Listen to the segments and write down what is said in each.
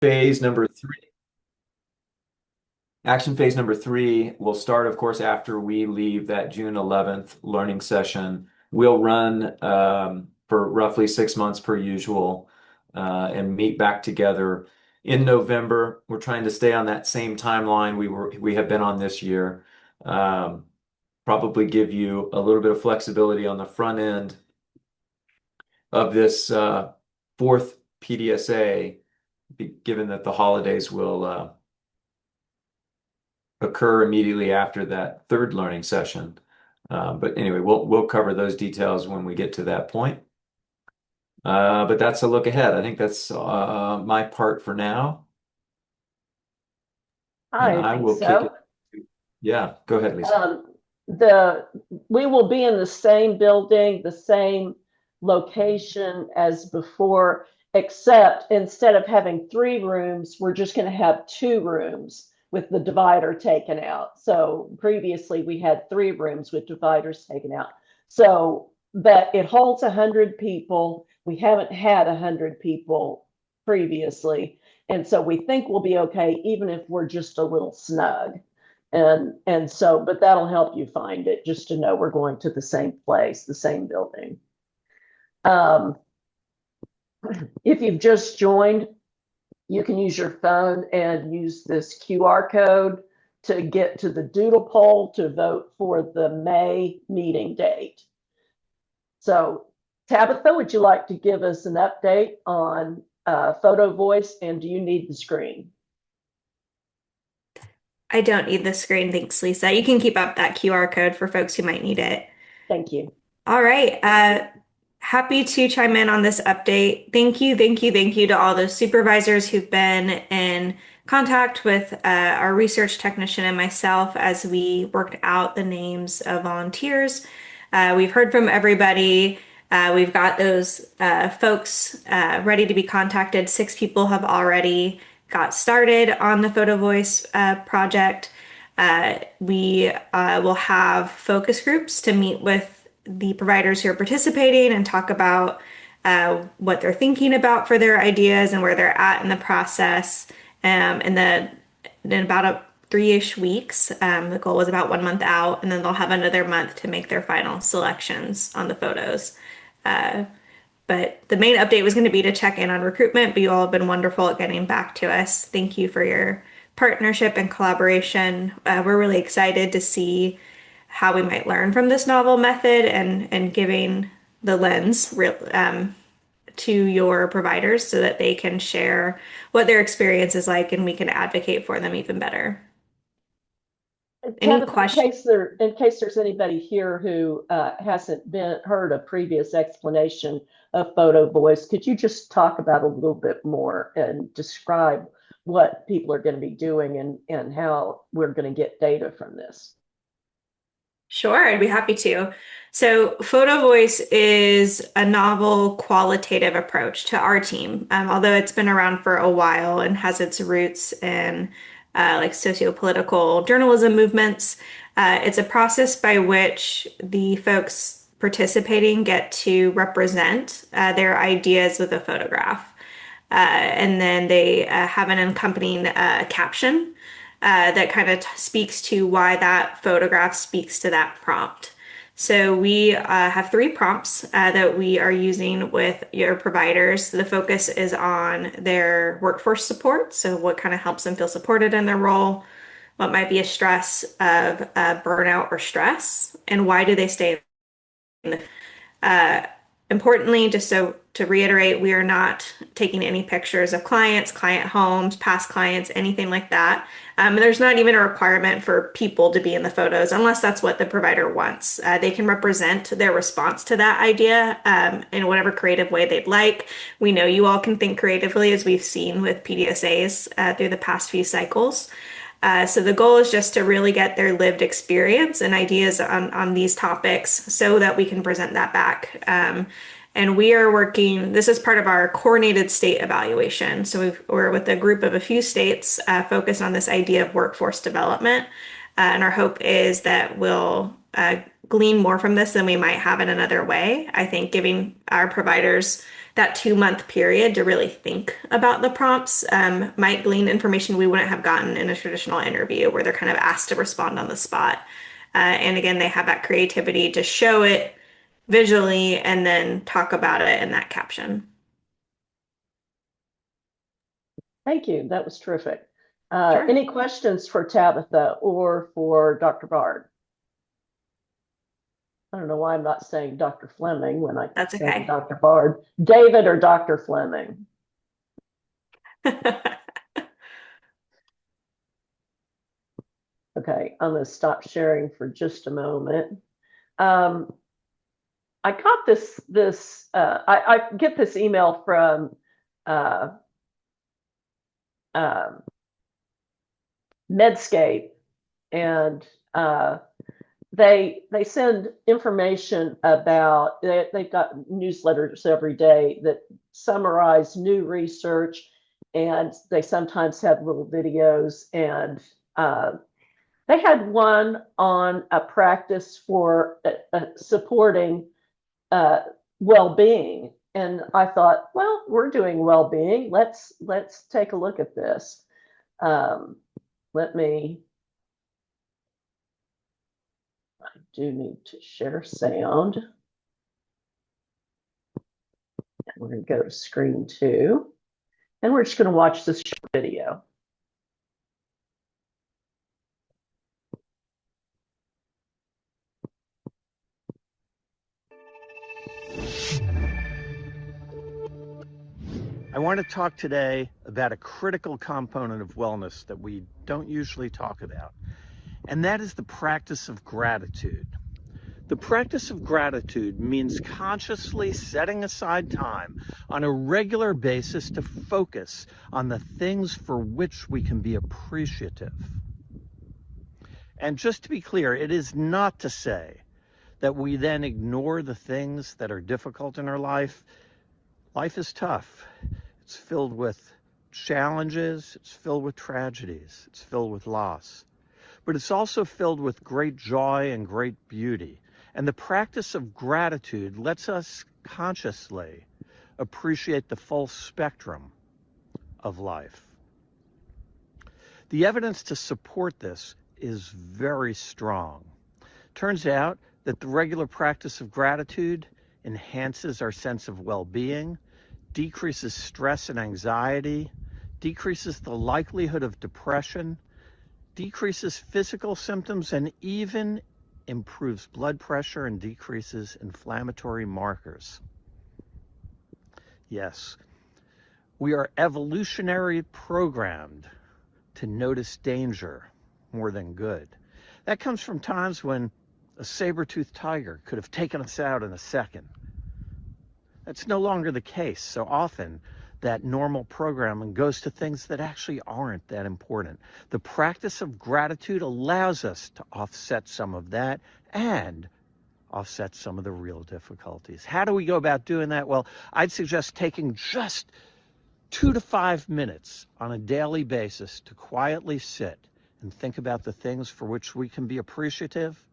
phase number three. Action phase number three will start, of course, after we leave that June 11th learning session. We'll run for roughly 6 months per usual and meet back together in November. We're trying to stay on that same timeline we have been on this year. Um, Probably give you a little bit of flexibility on the front end of this fourth PDSA, given that the holidays will occur immediately after that third learning session. But anyway, we'll cover those details when we get to that point. But that's a look ahead. I think that's my part for now, and I I think will kick so. it. Yeah, go ahead, Lisa. Um, the we will be in the same building, the same location as before, except instead of having 3 rooms, we're just going to have 2 rooms with the divider taken out. So previously we had 3 rooms with dividers taken out. So, but it holds 100 people. We haven't had 100 people previously. And so we think we'll be okay, even if we're just a little snug. And so, but that'll help you find it just to know we're going to the same place, the same building. Um, if you've just joined, you can use your phone and use this QR code to get to the doodle poll to vote for the May meeting date. So, Tabitha, would you like to give us an update on photo voice, and do you need the screen? I don't need the screen, thanks, Lisa. You can keep up that QR code for folks who might need it. Thank you. All right. Happy to chime in on this update. Thank you to all those supervisors who've been in contact with our research technician and myself as we worked out the names of volunteers. We've heard from everybody. We've got those folks ready to be contacted. 6 people have already got started on the Photo Voice project. We will have focus groups to meet with the providers who are participating and talk about what they're thinking about for their ideas and where they're at in the process. In about 3-ish weeks, the goal was about 1 month out, and then they'll have another month to make their final selections on the photos. Uh, but the main update was going to be to check in on recruitment, but you all have been wonderful at getting back to us. Thank you for your partnership and collaboration. We're really excited to see how we might learn from this novel method and giving the lens to your providers so that they can share what their experience is like and we can advocate for them even better. Any Tabitha, questions? in case there's anybody here who hasn't been heard a previous explanation of photo voice, could you just talk about a little bit more and describe what people are going to be doing and how we're going to get data from this? Sure, I'd be happy to. So, Photo Voice is a novel qualitative approach to our team. Although it's been around for a while and has its roots in like socio-political journalism movements, it's a process by which the folks participating get to represent their ideas with a photograph. And then they have an accompanying caption that kind of speaks to why that photograph speaks to that prompt. So we have 3 prompts that we are using with your providers. The focus is on their workforce support. So what kind of helps them feel supported in their role? What might be a stress of burnout or stress? And why do they stay in the uh, Importantly, just so to reiterate, we are not taking any pictures of clients, client homes, past clients, anything like that. There's not even a requirement for people to be in the photos unless that's what the provider wants. They can represent their response to that idea in whatever creative way they'd like. We know you all can think creatively, as we've seen with PDSAs through the past few cycles. So the goal is just to really get their lived experience and ideas on these topics so that we can present that back. And we are working, this is part of our coordinated state evaluation. So we're with a group of a few states focused on this idea of workforce development. And our hope is that we'll glean more from this than we might have in another way. I think giving our providers that 2 month period to really think about the prompts might glean information we wouldn't have gotten in a traditional interview where they're kind of asked to respond on the spot. And again, they have that creativity to show it visually and then talk about it in that caption. Thank you. That was terrific. Sure. Any questions for Tabitha or for Dr. Bard? I don't know why I'm not saying Dr. Fleming when I keep That's saying okay. Dr. Bard. David or Dr. Fleming? Okay, I'm going to stop sharing for just a moment. I got I get this email from uh, Medscape, and they send information about they've got newsletters every day that summarize new research, and they sometimes have little videos, and they had one on a practice for supporting well-being, and I thought, well, we're doing well-being. Let's take a look at this. Let me. I do need to share sound. We're going to go to screen 2, and we're just going to watch this short video. I want to talk today about a critical component of wellness that we don't usually talk about, and that is the practice of gratitude. The practice of gratitude means consciously setting aside time on a regular basis to focus on the things for which we can be appreciative. And just to be clear, it is not to say that we then ignore the things that are difficult in our life. Life is tough. It's filled with challenges, it's filled with tragedies, it's filled with loss. But it's also filled with great joy and great beauty. And the practice of gratitude lets us consciously appreciate the full spectrum of life. The evidence to support this is very strong. Turns out that the regular practice of gratitude enhances our sense of well-being, decreases stress and anxiety, decreases the likelihood of depression, decreases physical symptoms, and even improves blood pressure and decreases inflammatory markers. Yes, we are evolutionarily programmed to notice danger more than good. That comes from times when a saber-toothed tiger could have taken us out in a second. That's no longer the case. So often that normal programming goes to things that actually aren't that important. The practice of gratitude allows us to offset some of that and offset some of the real difficulties. How do we go about doing that? Well, I'd suggest taking just 2 to 5 minutes on a daily basis to quietly sit and think about the things for which we can be appreciative,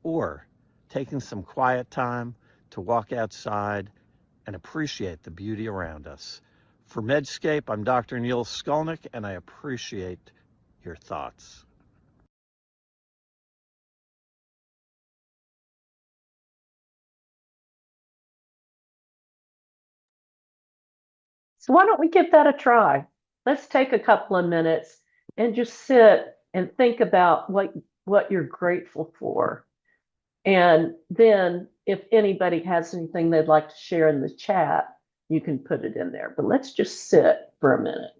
or taking some quiet time to walk outside and appreciate the beauty around us. For Medscape, I'm Dr. Neil Skolnick, and I appreciate your thoughts. So why don't we give that a try? Let's take a couple of minutes and just sit and think about what you're grateful for. And then if anybody has anything they'd like to share in the chat, you can put it in there. But let's just sit for a minute.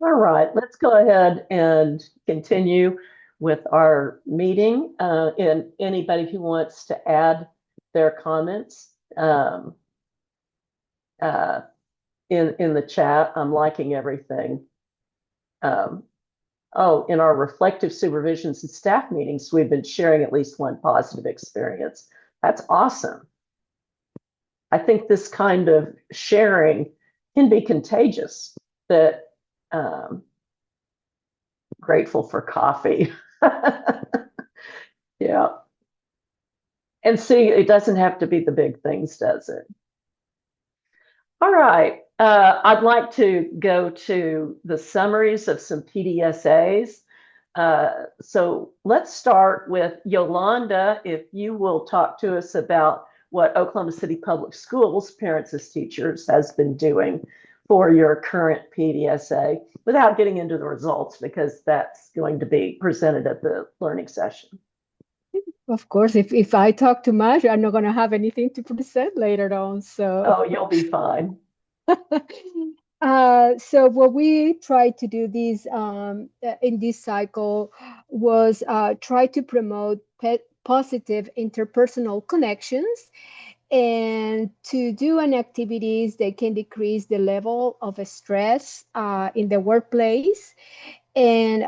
All right, let's go ahead and continue with our meeting. And anybody who wants to add their comments uh, in the chat, I'm liking everything. Um, oh, in our reflective supervisions and staff meetings, we've been sharing at least one positive experience. That's awesome. I think this kind of sharing can be contagious. That grateful for coffee. Yeah. And see, it doesn't have to be the big things, does it? All right. I'd like to go to the summaries of some PDSAs. So let's start with Yolanda, if you will talk to us about what Oklahoma City Public Schools Parents as Teachers has been doing for your current PDSA without getting into the results, because that's going to be presented at the learning session. Of course, if I talk too much, I'm not going to have anything to present later on. So, Oh, you'll be fine. so what we tried to do this in this cycle was try to promote positive interpersonal connections and to do an activities that can decrease the level of stress in the workplace. And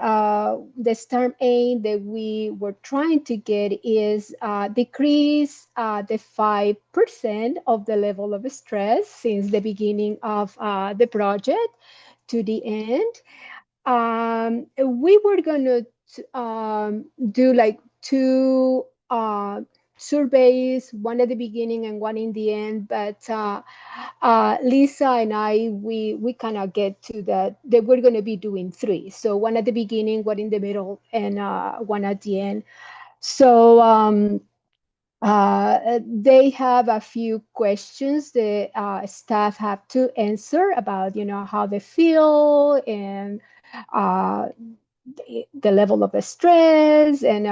the STARM aim that we were trying to get is decrease the 5% of the level of stress since the beginning of the project to the end. We were going to do like two surveys, one at the beginning and one in the end, but Lisa and I, we kind of get to that we're going to be doing three. So one at the beginning, one in the middle, and one at the end. So they have a few questions the staff have to answer about, how they feel and uh, the level of the stress and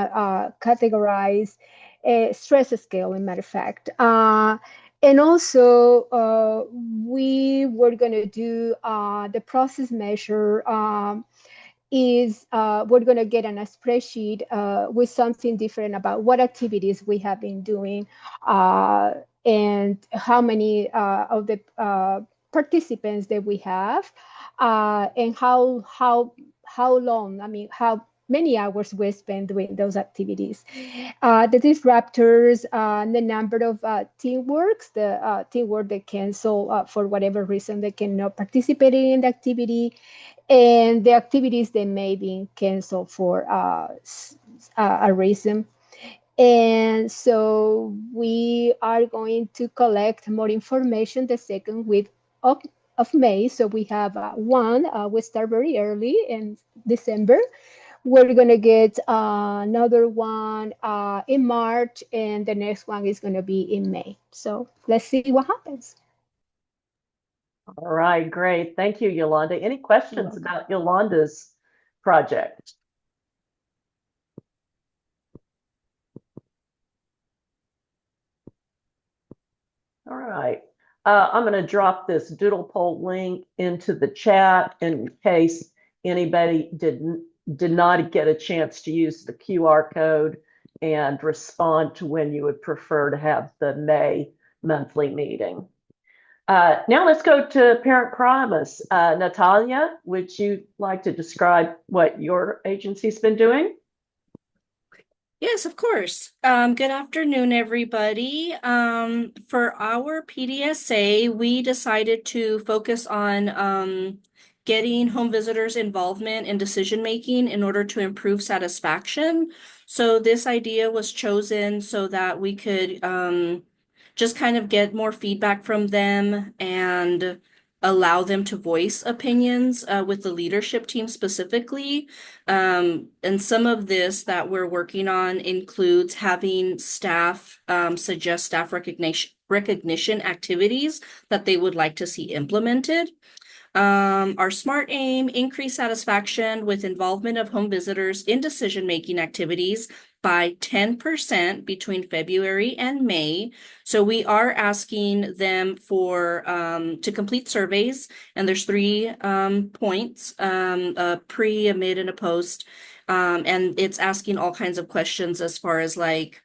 categorize a stress scale, in matter of fact. And also, we were going to do the process measure is we're going to get on a spreadsheet with something different about what activities we have been doing and how many of the participants that we have and how long, I mean, how many hours we spend doing those activities. The disruptors, the number of teamworks, the teamwork that cancel for whatever reason they cannot participate in the activity, and the activities that may be canceled for a reason. And so we are going to collect more information the second week of May. So we have one, we start very early in December. We're going to get another one in March, and the next one is going to be in May. So let's see what happens. All right, great. Thank you, Yolanda. Any questions about Yolanda's project? All right. I'm going to drop this doodle poll link into the chat in case anybody did not get a chance to use the QR code and respond to when you would prefer to have the May monthly meeting. Now let's go to parent promise. Natalia, would you like to describe what your agency's been doing? Yes, of course. Good afternoon, everybody. For our PDSA, we decided to focus on getting home visitors' involvement in decision making in order to improve satisfaction. So this idea was chosen so that we could just kind of get more feedback from them and allow them to voice opinions with the leadership team specifically. And some of this that we're working on includes having staff suggest staff recognition activities that they would like to see implemented. Our SMART aim, increase satisfaction with involvement of home visitors in decision-making activities by 10% between February and May. So we are asking them for to complete surveys, and there's 3 points, a pre, a mid, and a post. And it's asking all kinds of questions as far as like,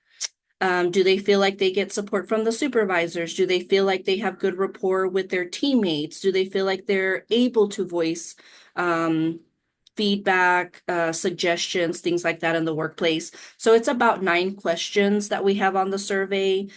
do they feel like they get support from the supervisors? Do they feel like they have good rapport with their teammates? Do they feel like they're able to voice feedback, suggestions, things like that in the workplace? So it's about 9 questions that we have on the survey.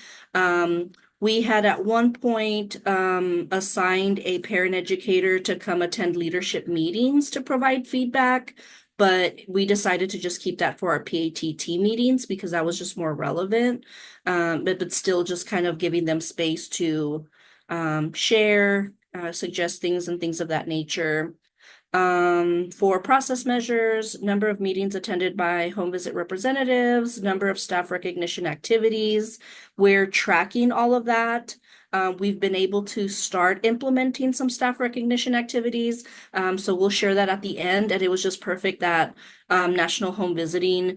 We had at one point assigned a parent educator to come attend leadership meetings to provide feedback, but we decided to just keep that for our PATT meetings because that was just more relevant. But still just kind of giving them space to share, suggest things and things of that nature. For process measures, number of meetings attended by home visit representatives, number of staff recognition activities. We're tracking all of that. We've been able to start implementing some staff recognition activities. So we'll share that at the end. And it was just perfect that National Home Visiting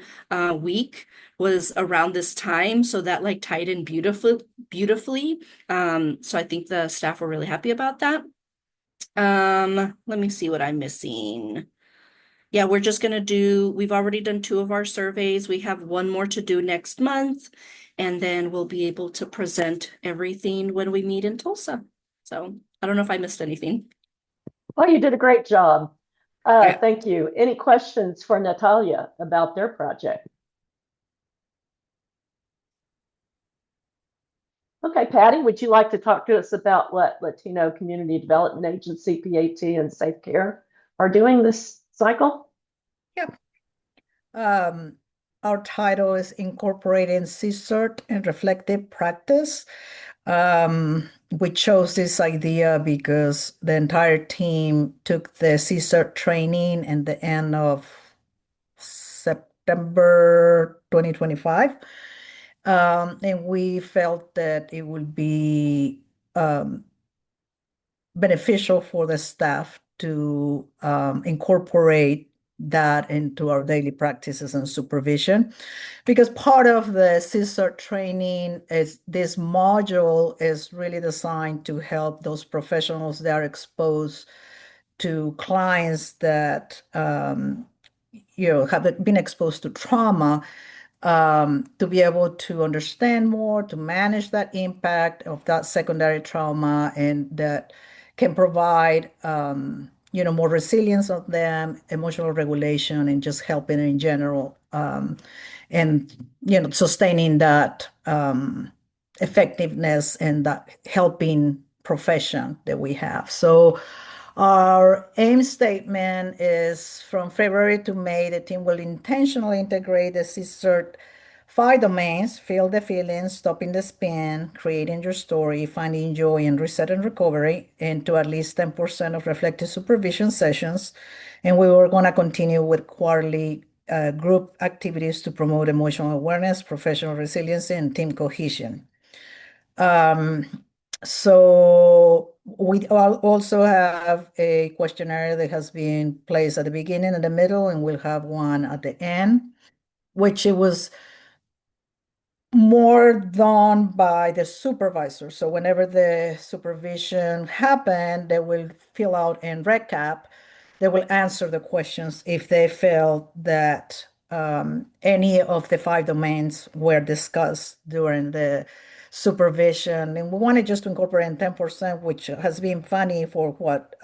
Week was around this time. So that like tied in beautifully. So I think the staff were really happy about that. Let me see what I'm missing. Yeah, we're just gonna we've already done 2 of our surveys. We have 1 more to do next month, and then we'll be able to present everything when we meet in Tulsa. So I don't know if I missed anything. Well, you did a great job. Yeah. Thank you. Any questions for Natalia about their project? Okay, Patty, would you like to talk to us about what Latino Community Development Agency, PAT, and Safe Care are doing this cycle? Yep. Our title is Incorporating CSERT and Reflective Practice. We chose this idea because the entire team took the CSERT training at the end of September 2025. And we felt that it would be beneficial for the staff to incorporate that into our daily practices and supervision, because part of the CSERT training is this module is really designed to help those professionals that are exposed to clients that have been exposed to trauma, to be able to understand more, to manage that impact of that secondary trauma, and that can provide more resilience of them, emotional regulation, and just helping in general, and sustaining that effectiveness and that helping profession that we have. So our aim statement is from February to May, the team will intentionally integrate the CSERT 5 domains: feel the feelings, stopping the spin, creating your story, finding joy, and reset and recovery into at least 10% of reflective supervision sessions. And we were going to continue with quarterly group activities to promote emotional awareness, professional resiliency, and team cohesion. So we also have a questionnaire that has been placed at the beginning and the middle, and we'll have one at the end, which it was more done by the supervisor. So whenever the supervision happened, they will fill out and recap. They will answer the questions if they felt that any of the 5 domains were discussed during the supervision. And we wanted just to incorporate 10%, which has been funny for what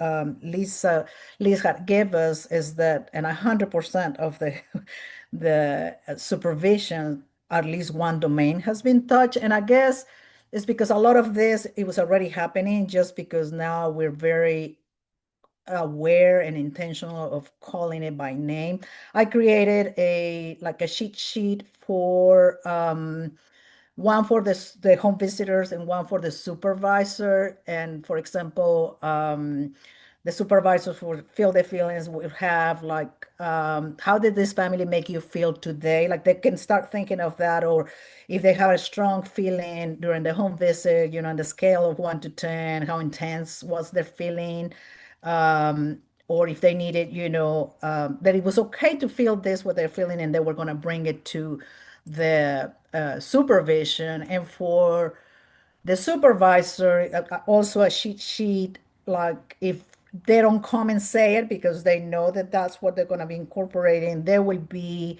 Liz had gave us, is that, and 100% of the supervision, at least one domain has been touched. And I guess it's because a lot of this, it was already happening, just because now we're very aware and intentional of calling it by name. I created a cheat sheet for one for the home visitors and one for the supervisor. And for example, the supervisors for feel the feelings will have like, how did this family make you feel today? Like they can start thinking of that. Or if they have a strong feeling during the home visit, on the scale of 1 to 10, how intense was their feeling? or if they needed, that it was okay to feel this, what they're feeling, and they were going to bring it to the supervision. And for the supervisor, also a cheat sheet, like if they don't come and say it because they know that that's what they're going to be incorporating, they will be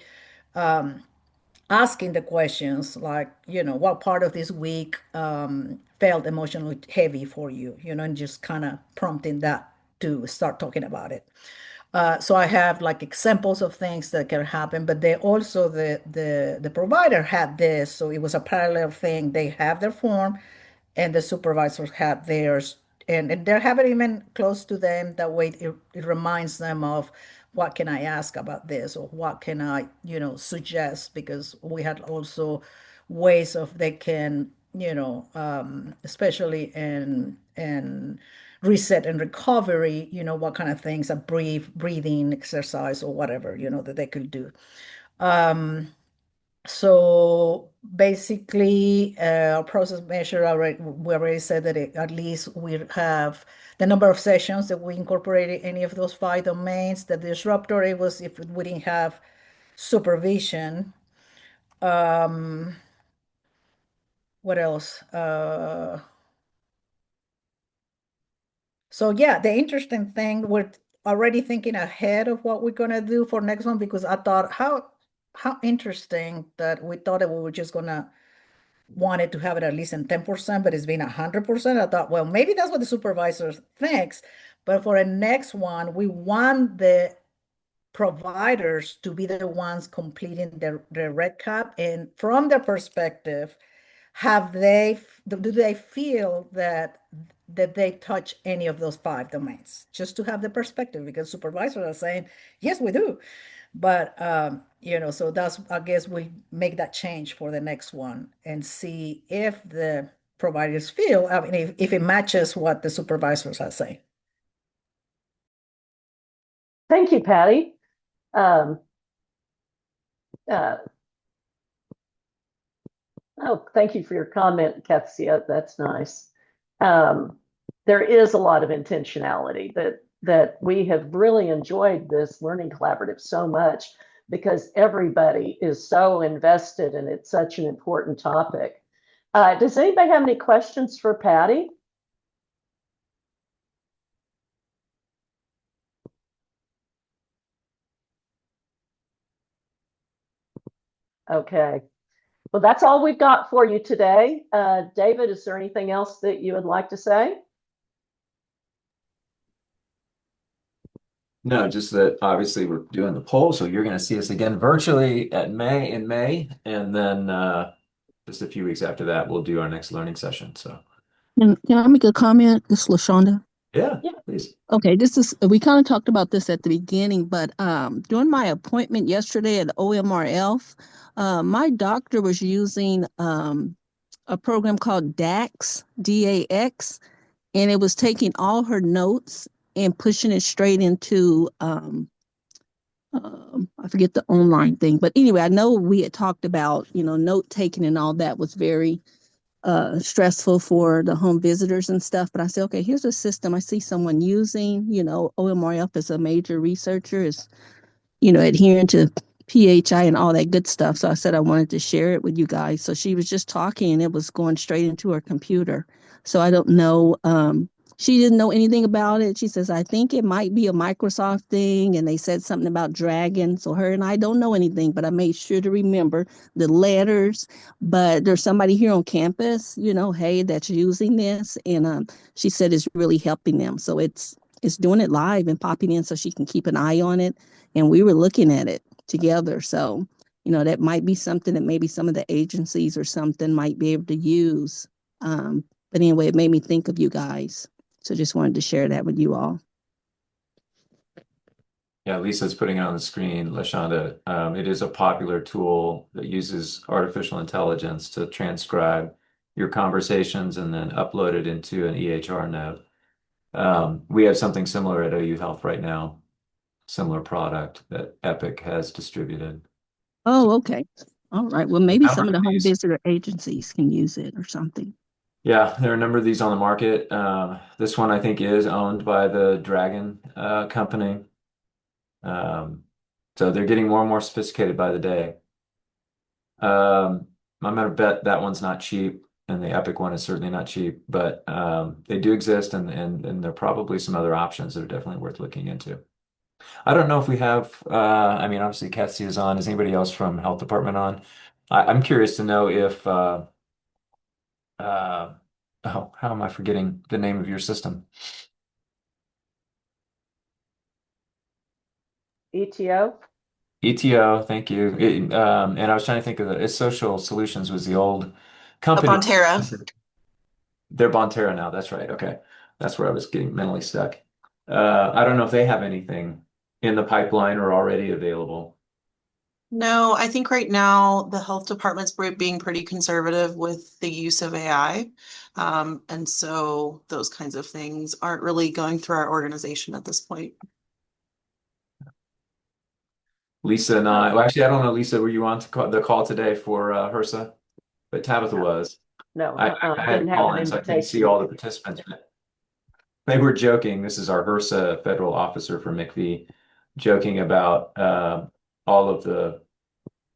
asking the questions like, what part of this week felt emotionally heavy for you, and just kind of prompting that to start talking about it. So I have like examples of things that can happen, but they also the provider had this, so it was a parallel thing. They have their form, and the supervisors had theirs, and they have it even close to them. That way, it reminds them of what can I ask about this, or what can I, suggest, because we had also ways of they can, especially in reset and recovery, what kind of things, a breathing exercise or whatever, that they could do. So basically, our process measure, we already said that at least we have the number of sessions that we incorporated any of those 5 domains. The disruptor, it was if we didn't have supervision. What else? So yeah, the interesting thing, we're already thinking ahead of what we're gonna do for next one, because I thought how interesting that we thought that we were just gonna wanted to have it at least in 10%, but it's been 100%. I thought, well, maybe that's what the supervisor thinks. But for the next one, we want the providers to be the ones completing the red cap. And from their perspective, do they feel that they touch any of those 5 domains? Just to have the perspective, because supervisors are saying, yes, we do. But so that's, I guess we'll make that change for the next one and see if the providers feel, I mean, if it matches what the supervisors are saying. Thank you, Patty. Um, uh, thank you for your comment, Katsia. That's nice. There is a lot of intentionality that we have really enjoyed this learning collaborative so much, because everybody is so invested and it's such an important topic. Does anybody have any questions for Patty? Okay. Well, that's all we've got for you today. David, is there anything else that you would like to say? No, just that obviously we're doing the poll, so you're going to see us again virtually in May, and then just a few weeks after that, we'll do our next learning session. So, can I make a comment? This is LaShonda. yeah, Yeah. please. Okay, this is we kind of talked about this at the beginning, but during my appointment yesterday at OMRF, my doctor was using a program called DAX, DAX, and it was taking all her notes and pushing it straight into I forget the online thing, but anyway, I know we had talked about, note taking and all that was very stressful for the home visitors and stuff. But I said, okay, here's a system I see someone using. OMRF is a major researcher, is adhering to PHI and all that good stuff. So I said I wanted to share it with you guys. So she was just talking and it was going straight into her computer. So I don't know. She didn't know anything about it. She says, I think it might be a Microsoft thing. And they said something about Dragon. So her and I don't know anything, but I made sure to remember the letters. But there's somebody here on campus, hey, that's using this. And she said it's really helping them. So it's doing it live and popping in so she can keep an eye on it. And we were looking at it together. So, that might be something that maybe some of the agencies or something might be able to use. But anyway, it made me think of you guys. So just wanted to share that with you all. Yeah, Lisa's putting it on the screen, LaShonda. It is a popular tool that uses artificial intelligence to transcribe your conversations and then upload it into an EHR note. We have something similar at OU Health right now, similar product that Epic has distributed. Oh, okay. All right. Well, maybe some of the home These- visitor agencies can use it or something. Yeah, there are a number of these on the market. This one I think is owned by the Dragon company. Um, so they're getting more and more sophisticated by the day. Um, I'm gonna bet that one's not cheap, and the Epic one is certainly not cheap, but they do exist, and there are probably some other options that are definitely worth looking into. I don't know if we have. I mean, obviously, Kathy is on. Is anybody else from Health Department on? I'm curious to know if. Uh, oh, how am I forgetting the name of your system? ETO? ETO, thank you. And I was trying to think of it's Social Solutions was the old Up company. on Terra. They're Bonterra now. That's right. Okay. That's where I was getting mentally stuck. I don't know if they have anything in the pipeline or already available. No, I think right now the health department's being pretty conservative with the use of AI. And so those kinds of things aren't really going through our organization at this point. Lisa and I, well, actually, I don't know, Lisa, were you on to the call today for HRSA? But Tabitha No, was. no, I had to didn't have call an in, so I couldn't see invitation. all the participants. They were joking. This is our HRSA federal officer for MIECHV, joking about all of the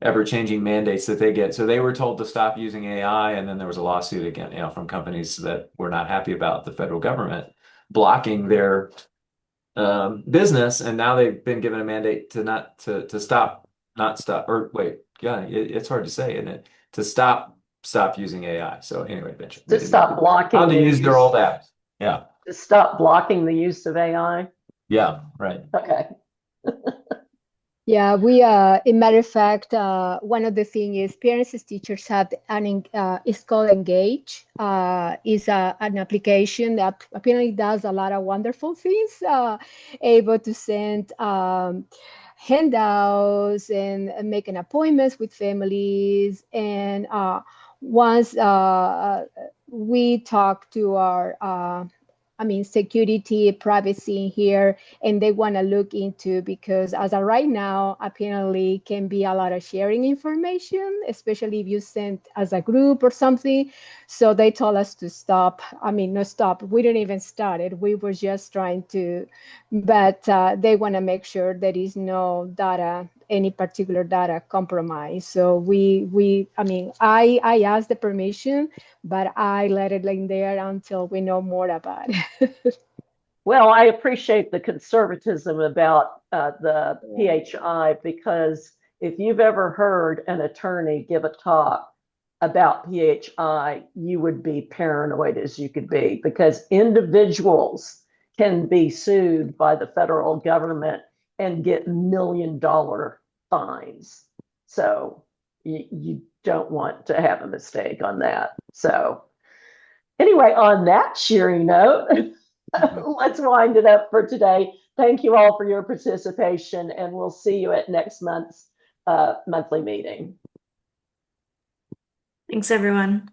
ever-changing mandates that they get. So they were told to stop using AI, and then there was a lawsuit again, from companies that were not happy about the federal government blocking their business, and now they've been given a mandate to not to stop, not stop, or wait, yeah, it's hard to say, isn't it? To stop using AI. So anyway, To stop how blocking to the use their use, old apps. Yeah, to stop blocking the use of AI. yeah, right. Okay. Yeah, we, in matter of fact, one of the things is parents and teachers have it's called Engage. Is an application that apparently does a lot of wonderful things, able to send handouts and making appointments with families. And once we talk to our security, privacy here, and they want to look into, because as of right now, apparently can be a lot of sharing information, especially if you send as a group or something. So they told us to stop. No, stop. We didn't even start it. We were just trying to, but they want to make sure there is no data, any particular data compromise. So I asked the permission, but I let it in there until we know more about it. Well, I appreciate the conservatism about the PHI, because if you've ever heard an attorney give a talk about PHI, you would be paranoid as you could be, because individuals can be sued by the federal government and get $1 million fines. So you don't want to have a mistake on that. So anyway, on that cheery note, let's wind it up for today. Thank you all for your participation, and we'll see you at next month's monthly meeting. Thanks, everyone.